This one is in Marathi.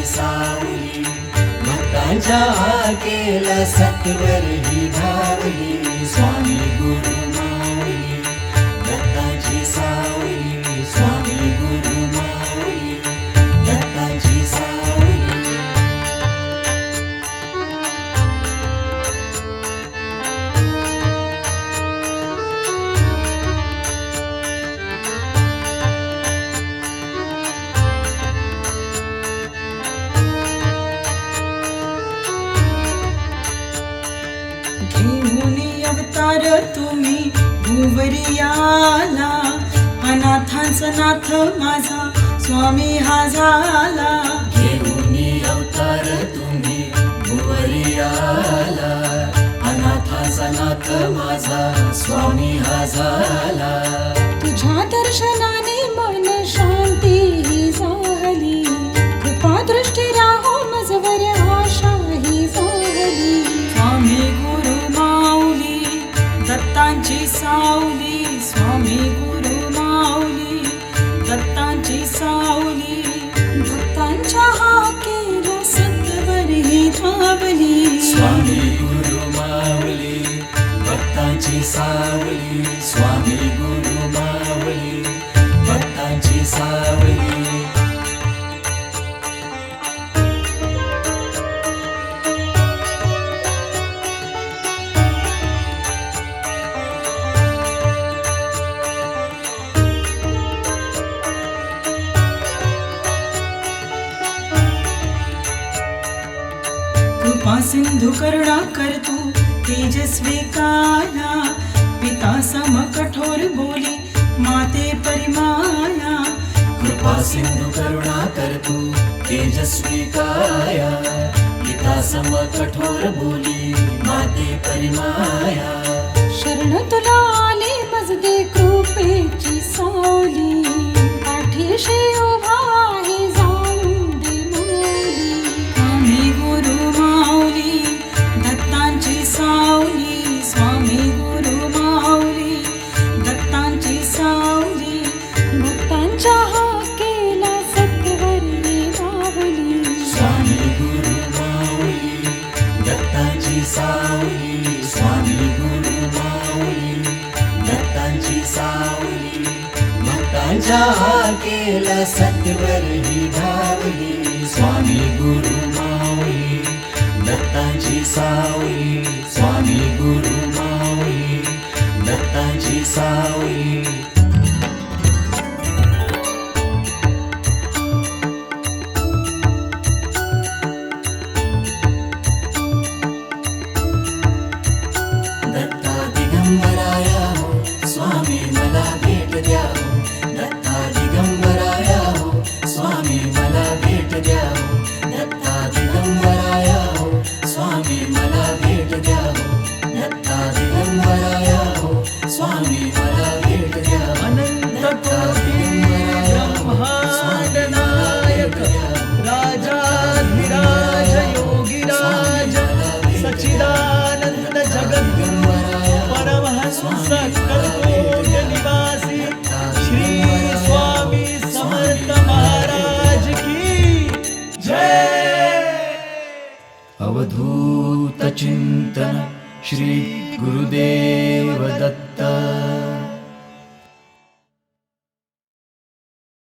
सावली भक्तांच्या हाकेला सत्वर ही धावली स्वामी गुरु माऊली दत्ताची सावली स्वामी गुरु माऊली दत्ताची सावली घेऊन अवतार तुम्ही भुवरी आला अनाथांचा नाथ माझा स्वामी हा झाला घेऊन अवतार तुम्ही भुवरी आला अनाथाचा नाथ माझा स्वामी हा झाला तुझ्या दर्शनाने मन शांती झाली कृपा दृष्टी राहो मजवर आशा ही झाली स्वामी गुरु माऊली दत्तांची सावली स्वामी गुरु माऊली दत्तांची सावली भक्तांच्या हाकेला सत्वर ही धावली स्वामी गुरु माऊली भक्तांची सावली स्वामी गुरु माऊली भक्तांची सावली कृपा सिंधू करुणा करतू तेजस्वी काया पिता सम कठोर बोली माते परिमाया कृपा सिंधु करुणा करतु तेजस्वी काया पिता सम कठोर बोली माते परिमाया शरण तुला आले मजदे कृपेची सावली पाठीशी उभा आहे जाऊन दे माऊली स्वामी गुरु माऊली दत्तांची सावली स्वामी गुरु माऊली दत्तांची सावली भक्तांच्या हाकेला सत्वरी धावली स्वामी गुरु माऊली दत्ताची सावली स्वामी गुरु माऊली दत्ताची सावली भक्तांच्या हाकेला सत्वर ही धावली स्वामी गुरु माऊली दत्ताची सावली स्वामी गुरु माऊली दत्ताची सावली दत्ता दिगंबराया हो स्वामी मला भेट द्या हो दत्ता दिगंबराया हो स्वामी मला भेट द्या हो दत्ता दिगंबराया हो स्वामी मला भेट द्या हो दत्ता दिगंबराया हो स्वामी मला भेट द्या हो दत्ता दिगंबराया हो स्वामी मला भेट द्या हो राजाधिराज योगिराज सच्चिदानंद जगद्गुरु परमहंस कर्पूर निवासी श्री स्वामी समर्थ महाराज की जय। अवधूत चिंतन श्री गुरुदेव दत्त।